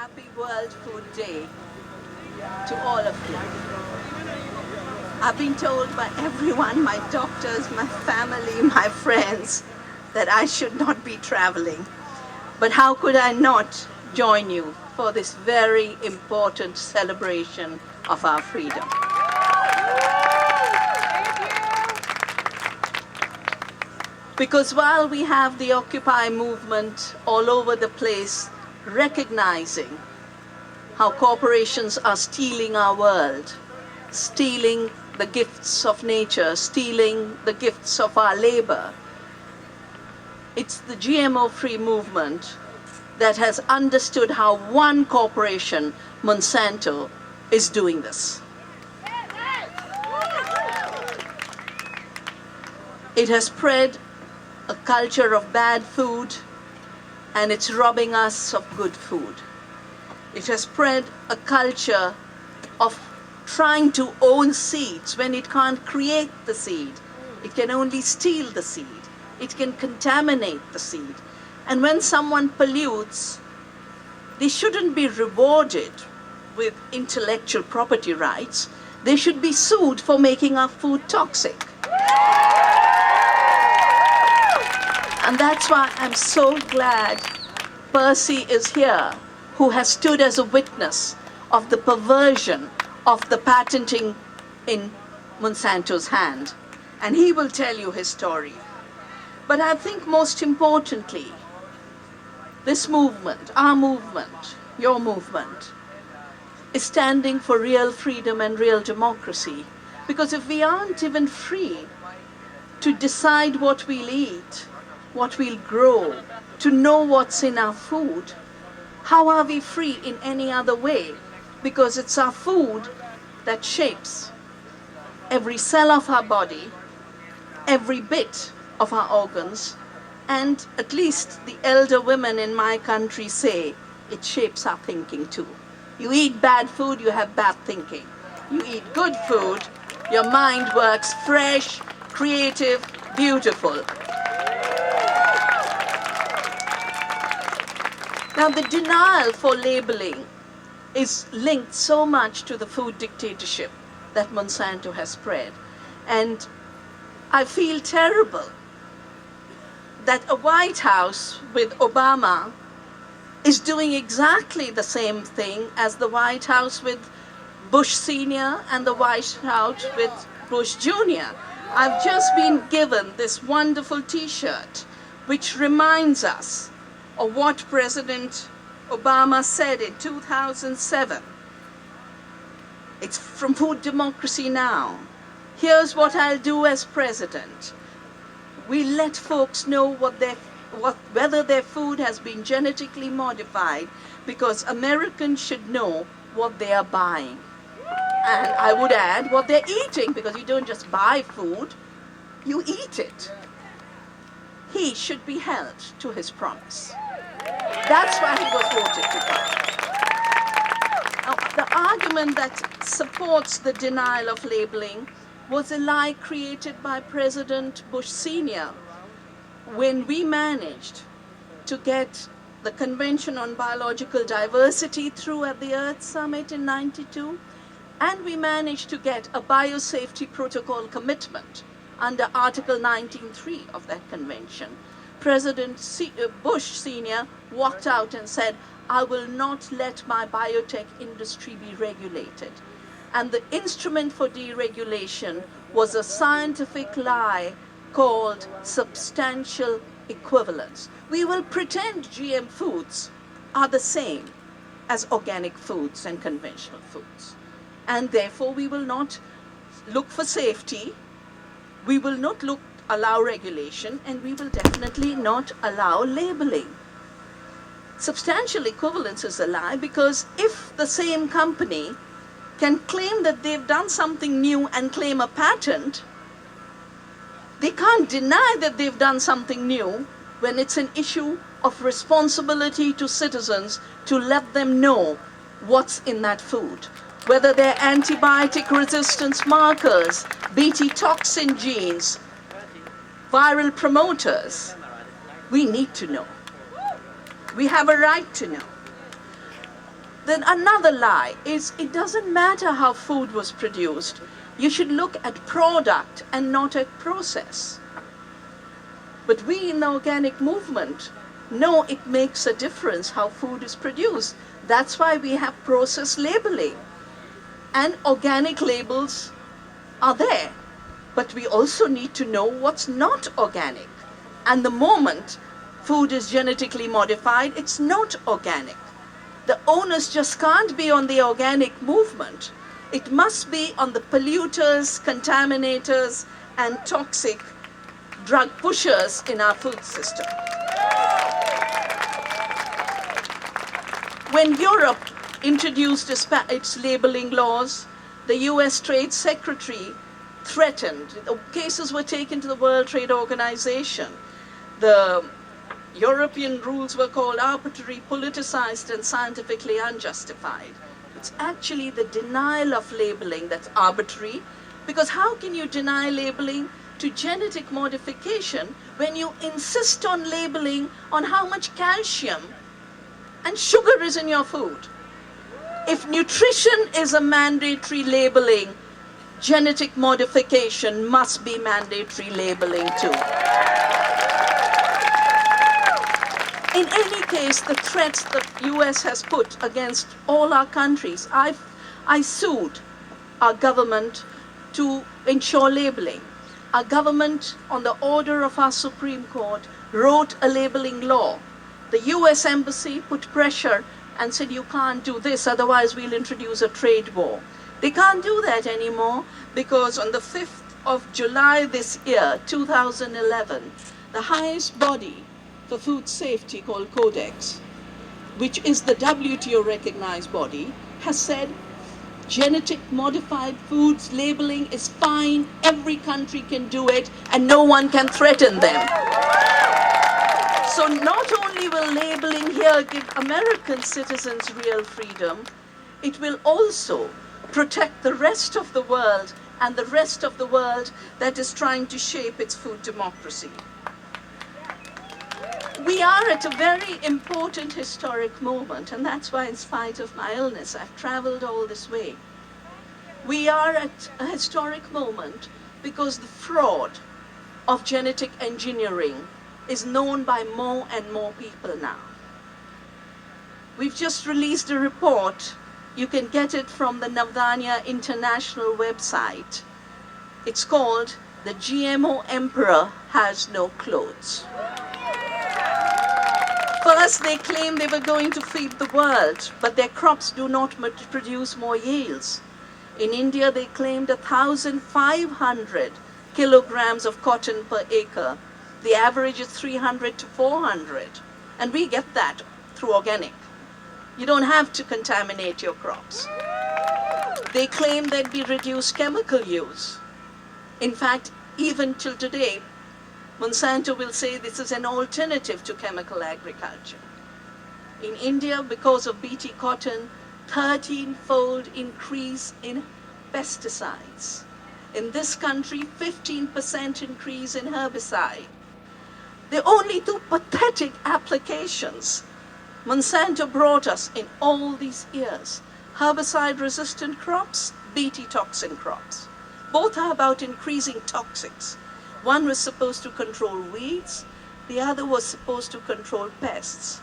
happy World Food Day to all of you. I've been told by everyone, my doctors, my family, my friends, that I should not be traveling. But how could I not join you for this very important celebration of our freedom? Because while we have the Occupy movement all over the place, recognizing how corporations are stealing our world, stealing the gifts of nature, stealing the gifts of our labor, it's the GMO-free movement that has understood how one corporation, Monsanto, is doing this. It has spread a culture of bad food, and it's robbing us of good food. It has spread a culture of trying to own seeds when it can't create the seed. It can only steal the seed. It can contaminate the seed. And when someone pollutes, they shouldn't be rewarded with intellectual property rights. They should be sued for making our food toxic. And that's why I'm so glad Percy is here, who has stood as a witness of the perversion of the patenting in Monsanto's hand. And he will tell you his story. But I think most importantly, this movement, our movement, your movement, is standing for real freedom and real democracy. Because if we aren't even free to decide what we'll eat, what we'll grow, to know what's in our food, how are we free in any other way? Because it's our food that shapes every cell of our body, every bit of our organs, and at least the elder women in my country say it shapes our thinking too. You eat bad food, you have bad thinking. You eat good food, your mind works fresh, creative, beautiful. Now, the denial for labeling is linked so much to the food dictatorship that Monsanto has spread. And I feel terrible that a White House with Obama is doing exactly the same thing as the White House with Bush Sr. and the White House with Bush Jr. I've just been given this wonderful T-shirt which reminds us of what President Obama said in 2007. It's from Food Democracy Now! Here's what I'll do as president. We let folks know whether their food has been genetically modified, because Americans should know what they are buying. And I would add what they're eating, because you don't just buy food, you eat it. He should be held to his promise. That's why he was voted to power. Now, the argument that supports the denial of labeling was a lie created by President Bush Sr. when we managed to get the Convention on Biological Diversity through at the Earth Summit in '92, and we managed to get a biosafety protocol commitment under Article 19.3 of that convention. President Bush Sr. walked out and said, I will not let my biotech industry be regulated. And the instrument for deregulation was a scientific lie called substantial equivalence. We will pretend GM foods are the same as organic foods and conventional foods. And therefore we will not look for safety, we will not allow regulation, and we will definitely not allow labeling. Substantial equivalence is a lie, because if the same company can claim that they've done something new and claim a patent, they can't deny that they've done something new when it's an issue of responsibility to citizens to let them know what's in that food. Whether they're antibiotic resistance markers, Bt toxin genes, viral promoters, we need to know. We have a right to know. Then another lie is it doesn't matter how food was produced. You should look at product and not at process. But we in the organic movement know it makes a difference how food is produced. That's why we have process labeling. And organic labels are there. But we also need to know what's not organic. And the moment food is genetically modified, it's not organic. The onus just can't be on the organic movement. It must be on the polluters, contaminators, and toxic drug pushers in our food system. When Europe introduced its labeling laws, the US Trade Secretary threatened. Cases were taken to the World Trade Organization. The European rules were called arbitrary, politicized, and scientifically unjustified. It's actually the denial of labeling that's arbitrary, because how can you deny labeling to genetic modification when you insist on labeling on how much calcium and sugar is in your food? If nutrition is a mandatory labeling, genetic modification must be mandatory labeling too. In any case, the threats the US has put against all our countries, I sued our government to ensure labeling. Our government, on the order of our Supreme Court, wrote a labeling law. The US Embassy put pressure and said, you can't do this, otherwise we'll introduce a trade war. They can't do that anymore because on the 5th of July this year, 2011, the highest body for food safety called Codex, which is the WTO recognized body, has said genetic modified foods labeling is fine, every country can do it, and no one can threaten them. So not only will labeling here give American citizens real freedom, it will also protect the rest of the world and the rest of the world that is trying to shape its food democracy. We are at a very important historic moment, and that's why, in spite of my illness, I've traveled all this way. We are at a historic moment because the fraud of genetic engineering is known by more and more people now. We've just released a report. You can get it from the Navdanya International website. It's called "The GMO Emperor Has No Clothes." First, they claimed they were going to feed the world, but their crops do not produce more yields. In India, they claimed 1,500 kilograms of cotton per acre. The average is 300 to 400, and we get that through organic. You don't have to contaminate your crops. They claim there'd be reduced chemical use. In fact, even till today, Monsanto will say this is an alternative to chemical agriculture. In India, because of Bt cotton, 13-fold increase in pesticides. In this country, 15% increase in herbicide. The only two pathetic applications Monsanto brought us in all these years: herbicide-resistant crops, Bt toxin crops. Both are about increasing toxics. One was supposed to control weeds, the other was supposed to control pests.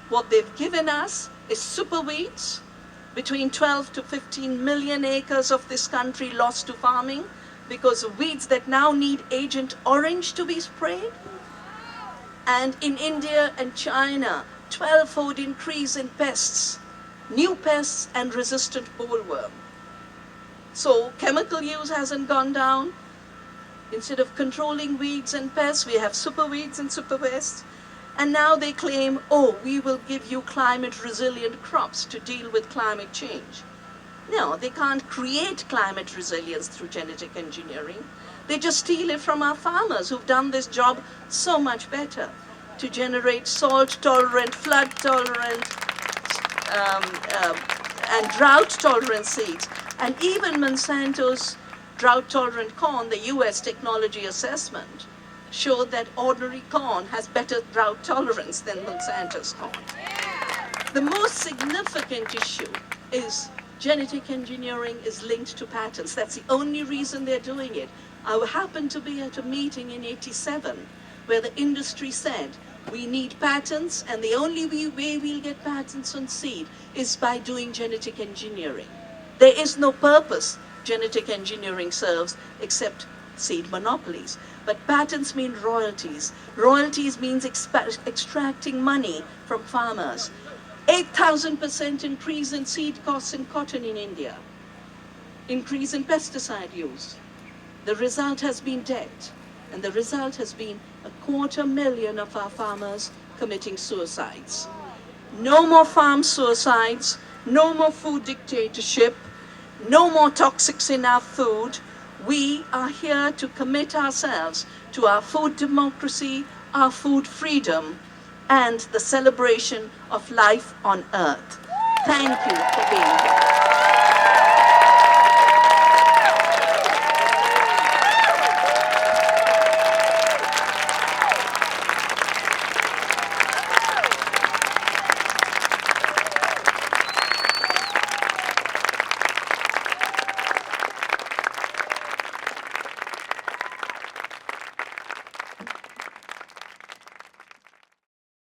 What they've given us is super weeds, between 12 to 15 million acres of this country lost to farming because of weeds that now need Agent Orange to be sprayed. And in India and China, 12-fold increase in pests, new pests and resistant bollworm. So chemical use hasn't gone down. Instead of controlling weeds and pests, we have super weeds and super pests. And now they claim, oh, we will give you climate resilient crops to deal with climate change. No, they can't create climate resilience through genetic engineering. They just steal it from our farmers who've done this job so much better to generate salt-tolerant, flood-tolerant, and drought-tolerant seeds. And even Monsanto's drought-tolerant corn, the US technology assessment, showed that ordinary corn has better drought tolerance than Monsanto's corn. The most significant issue is genetic engineering is linked to patents. That's the only reason they're doing it. I happened to be at a meeting in '87 where the industry said, we need patents, and the only way we'll get patents on seed is by doing genetic engineering. There is no purpose genetic engineering serves except seed monopolies. But patents mean royalties. Royalties means extracting money from farmers. 8,000% increase in seed costs in cotton in India. Increase in pesticide use. The result has been debt. And the result has been 250,000 of our farmers committing suicides. No more farm suicides, no more food dictatorship, no more toxics in our food. We are here to commit ourselves to our food democracy, our food freedom, and the celebration of life on earth. Thank you for being here.